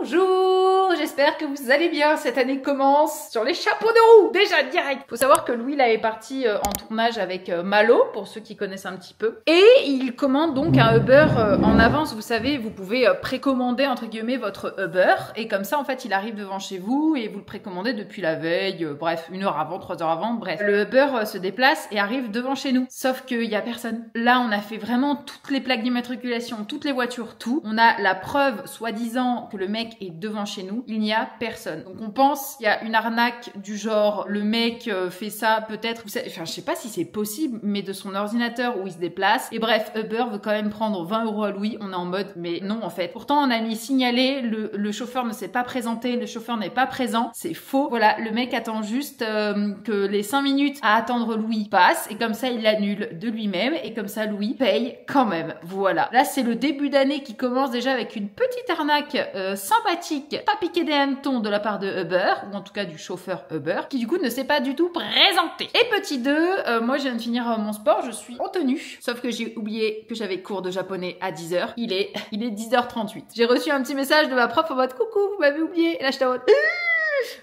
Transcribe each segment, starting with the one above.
Bonjour, j'espère que vous allez bien. Cette année commence sur les chapeaux de roue, déjà direct. Faut savoir que Louis là est parti en tournage avec Malo, pour ceux qui connaissent un petit peu. Et il commande donc un Uber en avance. Vous savez, vous pouvez précommander entre guillemets votre Uber. Et comme ça, en fait, il arrive devant chez vous et vous le précommandez depuis la veille. Bref, 1 heure avant, 3 heures avant, bref. Le Uber se déplace et arrive devant chez nous. Sauf qu'il y a personne. Là, on a fait vraiment toutes les plaques d'immatriculation, toutes les voitures, tout. On a la preuve, soi-disant, que le mec est devant chez nous. Il n'y a personne. Donc on pense qu'il y a une arnaque du genre, le mec fait ça peut-être, enfin je sais pas si c'est possible, mais de son ordinateur où il se déplace. Et bref, Uber veut quand même prendre 20 € à Louis. On est en mode, mais non en fait. Pourtant on a mis signalé, le chauffeur ne s'est pas présenté, le chauffeur n'est pas présent. C'est faux. Voilà, le mec attend juste que les 5 minutes à attendre Louis passent et comme ça il l'annule de lui-même et comme ça Louis paye quand même. Voilà. Là c'est le début d'année qui commence déjà avec une petite arnaque sympathique, pas piqué des hannetons de la part de Uber, ou en tout cas du chauffeur Uber, qui du coup ne s'est pas du tout présenté. Et petit 2, moi je viens de finir mon sport, je suis en tenue, sauf que j'ai oublié que j'avais cours de japonais à 10 h. Il est 10 h 38. J'ai reçu un petit message de ma prof en mode coucou, vous m'avez oublié, et là j'étais en mode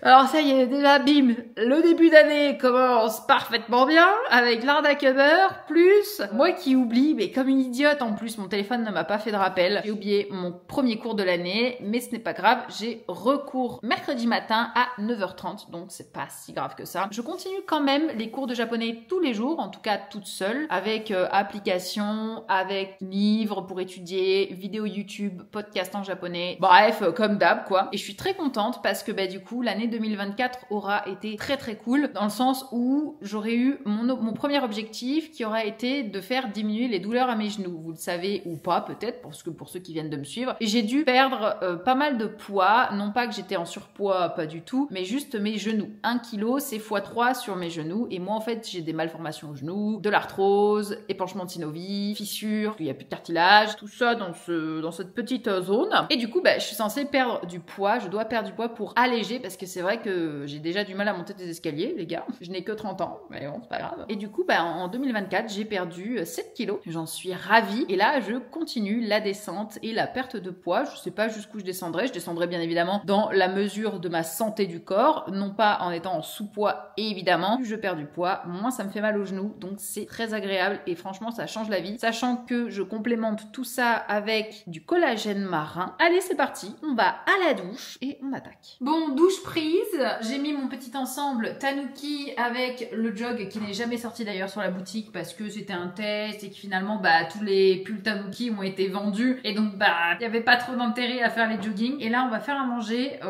alors ça y est, déjà bim, le début d'année commence parfaitement bien avec l'arnaque Uber, plus moi qui oublie, mais comme une idiote en plus, mon téléphone ne m'a pas fait de rappel, j'ai oublié mon premier cours de l'année, mais ce n'est pas grave, j'ai recours mercredi matin à 9 h 30, donc c'est pas si grave que ça. Je continue quand même les cours de japonais tous les jours, en tout cas toute seule, avec application, avec livres pour étudier, vidéos YouTube, podcast en japonais, bref, comme d'hab quoi. Et je suis très contente parce que bah du coup, l'année 2024 aura été très très cool dans le sens où j'aurais eu mon premier objectif qui aura été de faire diminuer les douleurs à mes genoux. Vous le savez ou pas peut-être parce que pour ceux qui viennent de me suivre. Et j'ai dû perdre pas mal de poids, non pas que j'étais en surpoids, pas du tout, mais juste mes genoux. 1 kg c'est x3 sur mes genoux et moi en fait j'ai des malformations aux genoux, de l'arthrose, épanchement de synovie, fissures, il n'y a plus de cartilage, tout ça dans cette petite zone. Et du coup bah, je suis censée perdre du poids, je dois perdre du poids pour alléger parce que c'est vrai que j'ai déjà du mal à monter des escaliers, les gars. Je n'ai que 30 ans, mais bon, c'est pas grave. Et du coup, bah, en 2024, j'ai perdu 7 kilos. J'en suis ravie. Et là, je continue la descente et la perte de poids. Je sais pas jusqu'où je descendrai. Je descendrai bien évidemment dans la mesure de ma santé du corps, non pas en étant en sous-poids. Et évidemment, plus je perds du poids, moins ça me fait mal aux genoux. Donc c'est très agréable et franchement, ça change la vie. Sachant que je complémente tout ça avec du collagène marin. Allez, c'est parti. On va à la douche et on attaque. Bon, douche prise, j'ai mis mon petit ensemble Tanuki avec le jog qui n'est jamais sorti d'ailleurs sur la boutique parce que c'était un test et que finalement bah tous les pulls Tanuki ont été vendus et donc bah il n'y avait pas trop d'intérêt à faire les jogging. Et là on va faire à manger,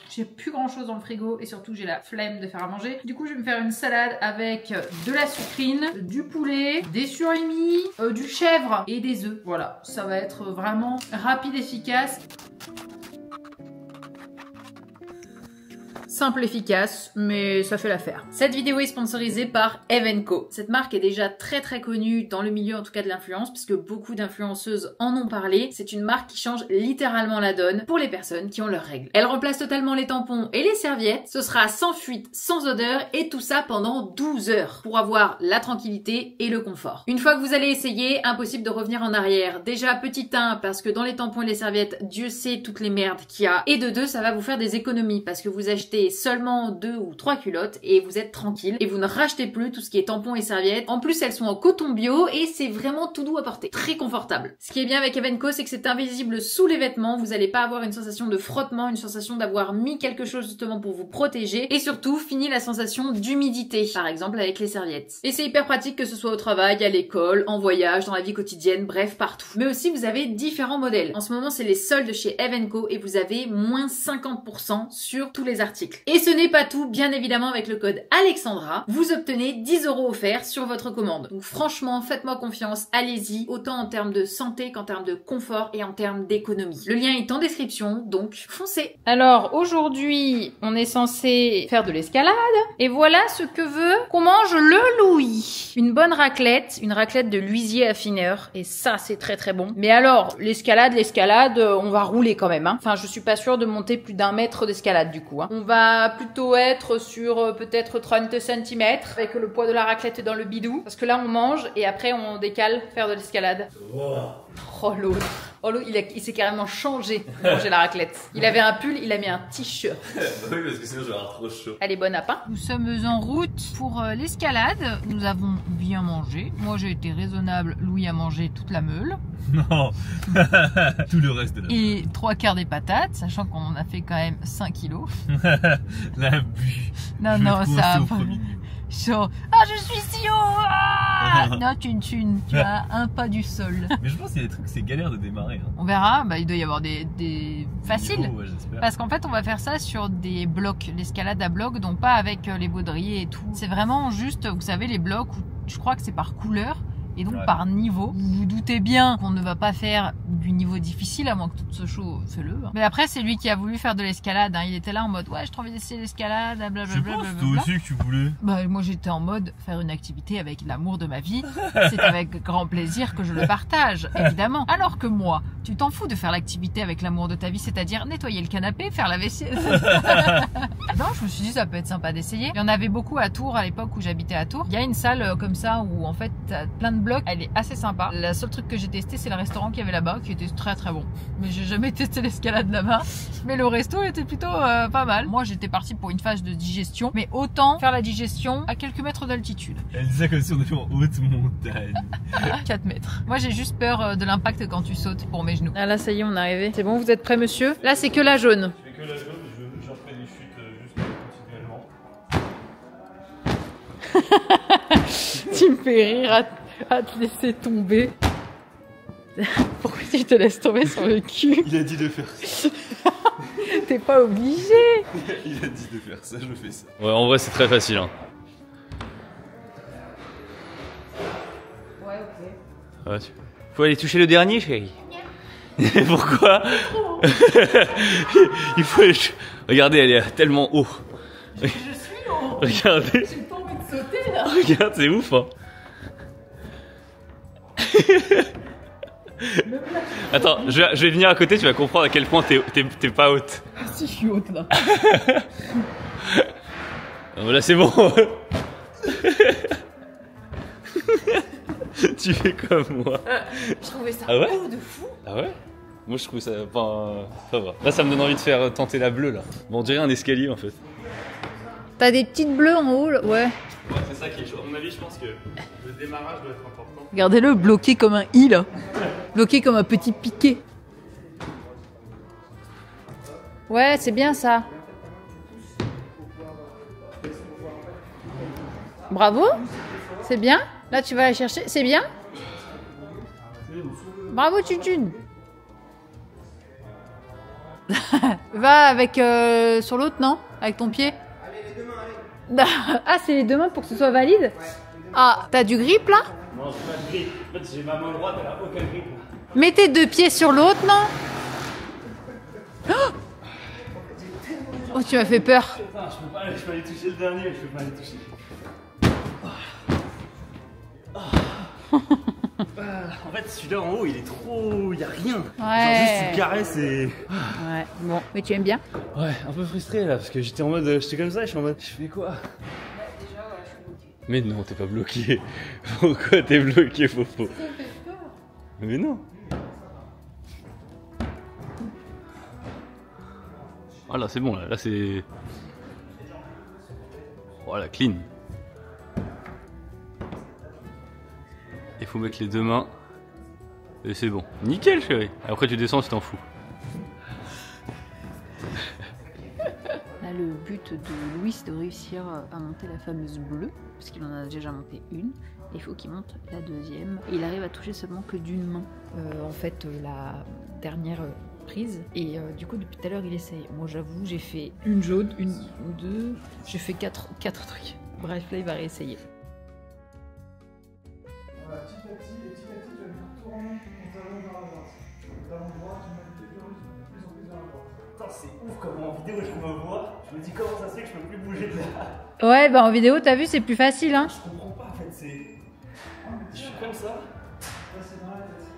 j'ai plus grand chose dans le frigo et surtout j'ai la flemme de faire à manger. Du coup je vais me faire une salade avec de la sucrine, du poulet, des surimi, du chèvre et des œufs. Voilà, ça va être vraiment rapide, efficace. Simple, efficace, mais ça fait l'affaire. Cette vidéo est sponsorisée par Evenco. Cette marque est déjà très très connue dans le milieu en tout cas de l'influence puisque beaucoup d'influenceuses en ont parlé. C'est une marque qui change littéralement la donne pour les personnes qui ont leurs règles. Elle remplace totalement les tampons et les serviettes. Ce sera sans fuite, sans odeur et tout ça pendant 12 heures pour avoir la tranquillité et le confort. Une fois que vous allez essayer, impossible de revenir en arrière. Déjà petit 1 parce que dans les tampons et les serviettes, Dieu sait toutes les merdes qu'il y a. Et de 2, ça va vous faire des économies parce que vous achetez seulement 2 ou 3 culottes et vous êtes tranquille et vous ne rachetez plus tout ce qui est tampons et serviettes. En plus elles sont en coton bio et c'est vraiment tout doux à porter, très confortable. Ce qui est bien avec Evenco, c'est que c'est invisible sous les vêtements, vous n'allez pas avoir une sensation de frottement, une sensation d'avoir mis quelque chose justement pour vous protéger et surtout fini la sensation d'humidité, par exemple avec les serviettes. Et c'est hyper pratique que ce soit au travail, à l'école, en voyage, dans la vie quotidienne, bref partout. Mais aussi vous avez différents modèles. En ce moment c'est les soldes chez Evenco et vous avez moins 50% sur tous les articles. Et ce n'est pas tout, bien évidemment avec le code Alexandra, vous obtenez 10 € offerts sur votre commande. Donc franchement, faites-moi confiance, allez-y, autant en termes de santé qu'en termes de confort et en termes d'économie. Le lien est en description, donc foncez. Alors aujourd'hui, on est censé faire de l'escalade et voilà ce que veut qu'on mange le Louis. Une bonne raclette, une raclette de l'huisier affineur et ça c'est très très bon. Mais alors, l'escalade, on va rouler quand même. Hein. Enfin, je suis pas sûre de monter plus d'1 mètre d'escalade du coup. Hein. On va plutôt être sur peut-être 30 cm avec le poids de la raclette dans le bidou parce que là on mange et après on décale faire de l'escalade. Oh l'autre. Oh, il s'est carrément changé pour manger la raclette. Il avait un pull, il a mis un t-shirt. Oui, parce que sinon je vais avoir trop chaud. Allez, bon appétit. Nous sommes en route pour l'escalade. Nous avons bien mangé. Moi, j'ai été raisonnable. Louis a mangé toute la meule. Non. Tout le reste de la Et 3/4 des patates, sachant qu'on en a fait quand même 5 kilos. L'abus. Non, non, ça va. Genre, ah, je suis si haut, ah non, tu as un pas du sol. Mais je pense qu'il y a des trucs, c'est galère de démarrer. Hein. On verra, bah, il doit y avoir des faciles. Niveau, ouais, j'espère. Parce qu'en fait, on va faire ça sur des blocs, l'escalade à blocs, donc pas avec les baudriers et tout. C'est vraiment juste, vous savez, les blocs où je crois que c'est par couleur. Et donc par niveau, vous vous doutez bien qu'on ne va pas faire du niveau difficile, à moins que tout se chaud, fais-le. Mais après, c'est lui qui a voulu faire de l'escalade. Hein. Il était là en mode, ouais, je trouve d'essayer l'escalade, blablabla. Je pense que toi aussi que tu voulais. Bah, moi, j'étais en mode faire une activité avec l'amour de ma vie. C'est avec grand plaisir que je le partage, évidemment. Alors que moi, tu t'en fous de faire l'activité avec l'amour de ta vie, c'est-à-dire nettoyer le canapé, faire la vaisselle. Non, je me suis dit, ça peut être sympa d'essayer. Il y en avait beaucoup à Tours, à l'époque où j'habitais à Tours. Il y a une salle comme ça où, en fait, t'as plein de blocs. Elle est assez sympa. Le seul truc que j'ai testé, c'est le restaurant qu'il y avait là-bas, qui était très très bon. Mais j'ai jamais testé l'escalade là-bas. Mais le resto était plutôt pas mal. Moi, j'étais partie pour une phase de digestion, mais autant faire la digestion à quelques mètres d'altitude. Elle disait comme si on était en haute montagne. 4 mètres. Moi, j'ai juste peur de l'impact quand tu sautes pour mes genoux. Ah là, ça y est, on est arrivé. C'est bon, vous êtes prêts, monsieur? Là, c'est que la jaune. Je fais que la jaune, j'en fais des chutes juste continuellement. Tu me fais rire à te laisser tomber. Pourquoi tu te laisses tomber sur le cul? Il a dit de faire ça. T'es pas obligé. Il a dit de faire ça, je fais ça. Ouais, en vrai, c'est très facile. Hein. Ouais, ok. Ouais, faut aller toucher le dernier, chérie. Pourquoi? Il faut aller... Regardez, elle est tellement haut. Je suis haut. Regardez. J'ai pas envie de sauter là. Regarde, c'est ouf, hein. Attends, je vais venir à côté, tu vas comprendre à quel point t'es pas haute. Ah si, je suis haute là. Là, c'est bon. Tu fais comme moi. Je trouvais ça haut de fou. Ah ouais? Moi, je trouve ça... Enfin, ça va. Là, ça me donne envie de faire tenter la bleue, là. Bon, on dirait un escalier, en fait. T'as des petites bleues en haut là. Ouais. Ouais, c'est ça qui est chaud. À mon avis, je pense que le démarrage doit être important. Regardez-le, bloqué comme un i là. Bloqué comme un petit piquet. Ouais, c'est bien ça. Bravo. C'est bien. Là, tu vas la chercher. C'est bien. Bravo, Tutune. Va avec sur l'autre, non? Avec ton pied. Allez, les deux mains, allez. Ah, c'est les deux mains pour que ce soit valide? Ouais. Ah, t'as du grip là? Non, j'ai pas de grip. En fait, j'ai ma main droite, elle a aucun grip. Mets tes deux pieds sur l'autre, non? Oh, tu m'as fait peur. Putain, je peux aller toucher le dernier, je peux pas aller toucher. En fait, celui-là en haut, il est trop... Il y a rien. Ouais. Genre juste une caresse et... Ouais, bon. Mais tu aimes bien? Ouais, un peu frustré là, parce que j'étais en mode... J'étais comme ça et je suis en mode... Je fais quoi? Mais non, t'es pas bloqué. Pourquoi t'es bloqué, Fofo? Mais non. Ah là, c'est bon, là c'est... Voilà, clean. Il faut mettre les deux mains. Et c'est bon. Nickel, chérie. Après, tu descends, tu t'en fous. Là, le but de Louis, c'est de réussir à monter la fameuse bleue, parce qu'il en a déjà monté une. Il faut qu'il monte la deuxième. Et il arrive à toucher seulement que d'une main, en fait, la dernière prise. Et du coup, depuis tout à l'heure, il essaye. Moi, j'avoue, j'ai fait une jaune, une, deux, j'ai fait quatre trucs. Bref, là, il va réessayer. Voilà, petit à petit, tu vas venir tourner ton talon vers la droite. Le talon droit, tu mets de plus en plus vers la droite. Putain, c'est ouf comme en vidéo je me vois. Je me dis comment ça se fait que je peux plus bouger de là. Ouais, bah en vidéo, t'as vu, c'est plus facile, hein. Je comprends pas en fait, c'est... Je suis comme ça. Là, c'est dans la tête.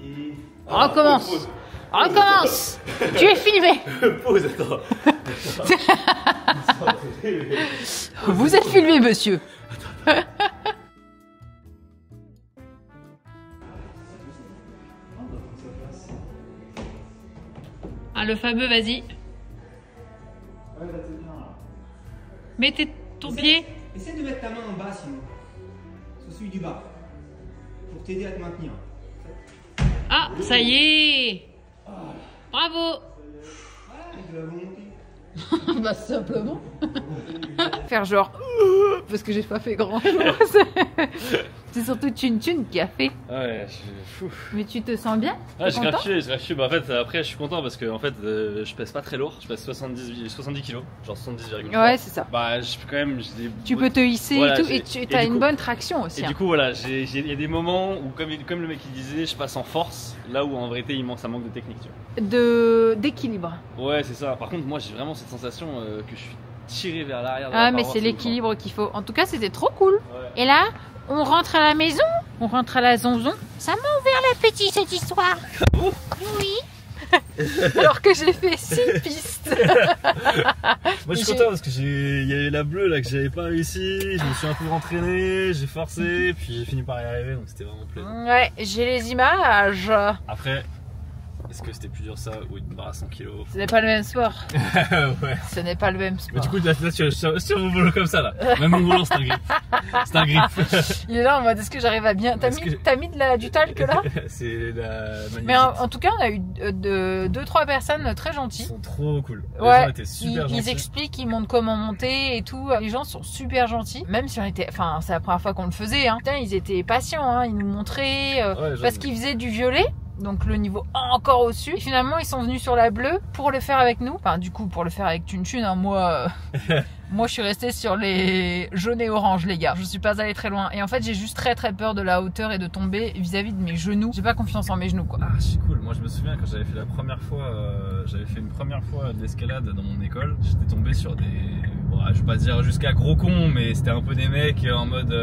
Et... Recommence. Pause. Recommence. Tu es filmé. Pause, attends. Vous êtes filmé, monsieur. Ah, le fameux, vas-y. Ouais, là, t'es bien, là. Mets ton pied. Essaie de mettre ta main en bas sinon. Sur celui du bas. Pour t'aider à te maintenir. Ah, ça y est. Bravo. Avec de la volonté. Bah simplement. Faire genre parce que j'ai pas fait grand chose. C'est surtout Chun Chun qui a fait. Ouais, je suis fou. Mais tu te sens bien? Ah, j'ai Content? grave. Bah, en fait, après, je suis content parce que en fait, je pèse pas très lourd. Je pèse 70 kilos, genre 70,3. Ouais, c'est ça. Bah, je peux quand même. Tu peux te hisser Voilà, et tout, j'ai- et tu et as du une coup- bonne traction aussi. Et du coup, voilà, il y a des moments où, comme le mec il disait, je passe en force, là où en vérité, ça manque de technique, tu D'équilibre. vois. Ouais, c'est ça. Par contre, moi, j'ai vraiment cette sensation que je suis tiré vers l'arrière. de Ah, la mais paroi, c'est ouf, l'équilibre qu'il faut. En tout cas, c'était trop cool. hein. Ouais. Et là, on rentre à la maison, on rentre à la zonzon. Ça m'a ouvert l'appétit cette histoire. Oui. Alors que j'ai fait 6 pistes. Moi, je suis content parce que il y avait la bleue là que j'avais pas réussi. Je me suis un peu entraîné, j'ai forcé, puis j'ai fini par y arriver, donc c'était vraiment plaisant. Ouais, j'ai les images. Après, est-ce que c'était plus dur ça ou une barre à 100 kg? Ce n'est pas le même sport. Ouais. Ce n'est pas le même Mais sport. du coup, là, sur mon volant comme ça là. Même mon volant, c'est un grip. C'est un grip. Il est là en mode est-ce que j'arrive à bien. T'as Est-ce mis, que- t'as mis du talc là? C'est la magnifique. Mais en tout cas, on a eu 2-3 personnes très Ils gentilles. sont trop cool. Les Ouais, gens étaient super ils gentils. expliquent, ils montrent comment monter et tout. Les gens sont super gentils. Même si on était, enfin, c'est la première fois qu'on le faisait. Hein. Putain, ils étaient patients. Hein. Ils nous montraient Ouais, parce qu'ils faisaient du violet. Donc le niveau encore au-dessus. Et finalement, ils sont venus sur la bleue pour le faire avec nous. Enfin, du coup, pour le faire avec Chun Chun. Hein, moi, moi, je suis restée sur les jaunes et oranges, les gars. Je suis pas allée très loin. Et en fait, j'ai juste très très peur de la hauteur et de tomber vis-à-vis de mes genoux. J'ai pas confiance en mes genoux, quoi. Ah, c'est cool. Moi, je me souviens quand j'avais fait j'avais fait une première fois de l'escalade dans mon école. J'étais tombé sur des, bon, je vais pas dire jusqu'à gros cons, mais c'était un peu des mecs en mode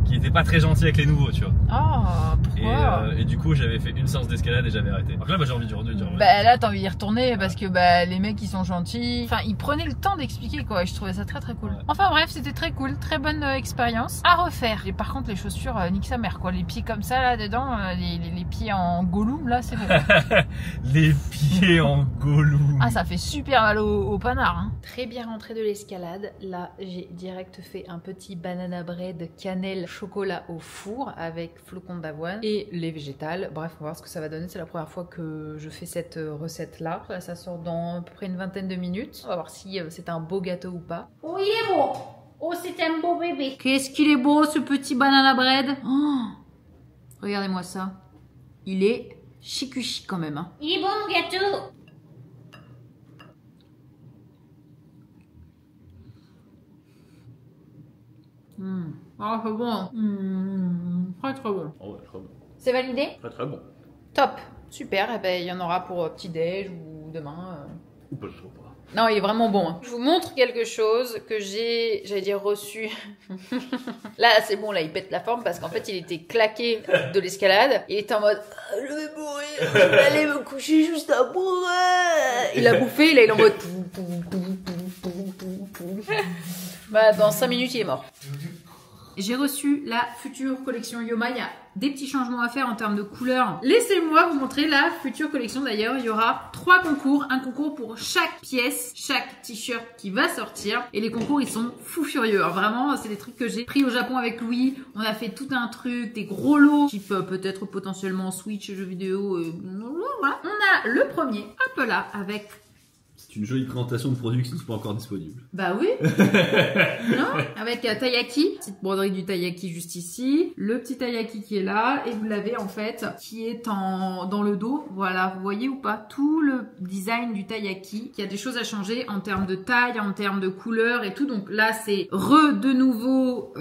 qui étaient pas très gentils avec les nouveaux, tu vois. Ah, pourquoi? Et du coup, j'avais fait une séance d'escalade et j'avais arrêté. Donc là, bah, j'ai envie de revenir. Bah là, t'as envie d'y retourner parce que bah les mecs ils sont gentils. Enfin, ils prenaient le temps d'expliquer quoi. Et je trouvais ça très très cool. Ouais. Enfin bref, c'était très cool, très bonne expérience à refaire. Et par contre, les chaussures, nique sa mère quoi. Les pieds comme ça là dedans, les pieds en Gollum là, c'est bon. Les pieds en Gollum. Ah, ça fait super mal au panard. Hein. Très bien rentré de l'escalade. Là, j'ai direct fait un petit banana bread cannelle chocolat au four avec flocons d'avoine et les végétales. Bref, on va voir ce que ça va donner. C'est la première fois que je fais cette recette là. Là, ça sort dans à peu près une vingtaine de minutes. On va voir si c'est un beau gâteau ou pas. Oh, il est beau. Oh, c'est un beau bébé. Qu'est-ce qu'il est beau ce petit banana bread. Oh, regardez-moi ça. Il est chic quand même. Hein. Il est bon mon gâteau. Ah, c'est bon. Très très bon. Oh ouais, très bon. C'est validé? Très très bon. Top. Super. Eh ben, il y en aura pour petit-déj ou demain. Ou pas, je sais pas. Non, il est vraiment bon. Hein. Je vous montre quelque chose que j'allais dire reçu. Là, c'est bon, là, il pète la forme parce qu'en fait, il était claqué de l'escalade. Il était en mode, ah, je vais mourir, je vais aller me coucher juste après. Il a bouffé, là, il est en mode, bah, dans 5 minutes, il est mort. J'ai reçu la future collection Yoma. Il y a des petits changements à faire en termes de couleurs. Laissez-moi vous montrer la future collection. D'ailleurs, il y aura 3 concours. Un concours pour chaque pièce, chaque t-shirt qui va sortir. Et les concours, ils sont fous furieux. Alors vraiment, c'est des trucs que j'ai pris au Japon avec Louis. On a fait tout un truc, des gros lots, type peut-être potentiellement Switch, jeux vidéo. Voilà. On a le premier, hop là, avec... C'est une jolie présentation de produits qui ne sont pas encore disponibles. Bah oui. Non, avec taiyaki, petite broderie du taiyaki juste ici, le petit taiyaki qui est là et vous l'avez en fait qui est dans le dos. Voilà, vous voyez ou pas tout le design du taiyaki qui a des choses à changer en termes de taille, en termes de couleur et tout. Donc là c'est de nouveau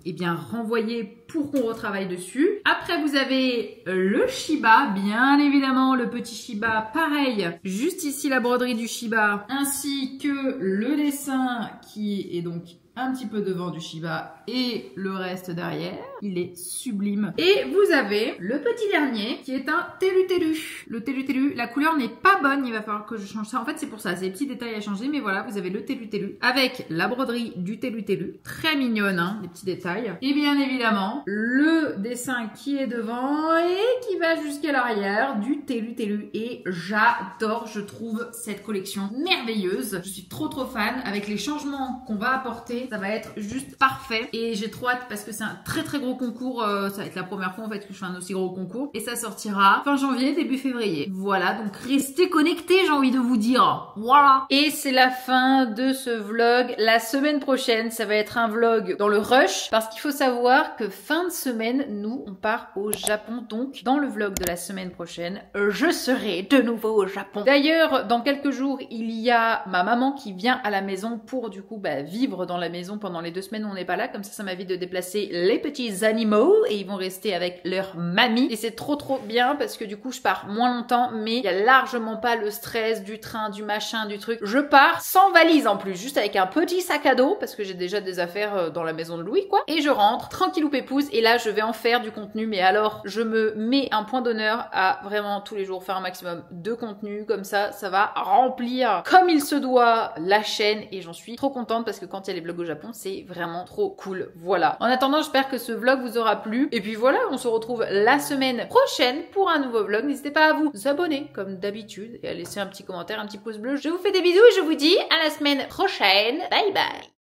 eh bien renvoyé pour qu'on retravaille dessus. Après vous avez le Shiba, bien évidemment le petit Shiba, pareil, juste ici la broderie du Shiba, ainsi que le dessin qui est donc un petit peu devant du Shiba et le reste derrière. Il est sublime. Et vous avez le petit dernier qui est un Telu-Telu. Le Telu-Telu, la couleur n'est pas bonne, il va falloir que je change ça. En fait, c'est pour ça, c'est des petits détails à changer, mais voilà, vous avez le Telu-Telu avec la broderie du Telu-Telu. Très mignonne, hein, les petits détails. Et bien évidemment, le dessin qui est devant et qui va jusqu'à l'arrière du Telu-Telu. Et j'adore, je trouve cette collection merveilleuse. Je suis trop fan. Avec les changements qu'on va apporter, ça va être juste parfait. Et j'ai trop hâte parce que c'est un très gros concours. Ça va être la première fois en fait que je fais un aussi gros concours. Et ça sortira fin janvier, début février. Voilà, donc restez connectés, j'ai envie de vous dire. Voilà. Et c'est la fin de ce vlog. La semaine prochaine, ça va être un vlog dans le rush parce qu'il faut savoir que fin de semaine, nous, on part au Japon. Donc, dans le vlog de la semaine prochaine, je serai de nouveau au Japon. D'ailleurs, dans quelques jours, il y a ma maman qui vient à la maison pour du coup vivre dans la maison pendant les 2 semaines où on n'est pas là. Comme ça m'évite de déplacer les petits animaux et ils vont rester avec leur mamie. Et c'est trop bien parce que du coup, je pars moins longtemps, mais il y a largement pas le stress du train, du machin, du truc. Je pars sans valise en plus, juste avec un petit sac à dos parce que j'ai déjà des affaires dans la maison de Louis, quoi. Et je rentre tranquillou pépouze et là, je vais en faire du contenu. Mais alors, je me mets un point d'honneur à vraiment tous les jours faire un maximum de contenu. Comme ça, ça va remplir comme il se doit la chaîne et j'en suis trop contente parce que quand il y a les vlogs au Japon, c'est vraiment trop cool. Voilà. En attendant, j'espère que ce vlog vous aura plu. Et puis voilà, on se retrouve la semaine prochaine pour un nouveau vlog. N'hésitez pas à vous abonner comme d'habitude et à laisser un petit commentaire, un petit pouce bleu. Je vous fais des bisous et je vous dis à la semaine prochaine. Bye bye.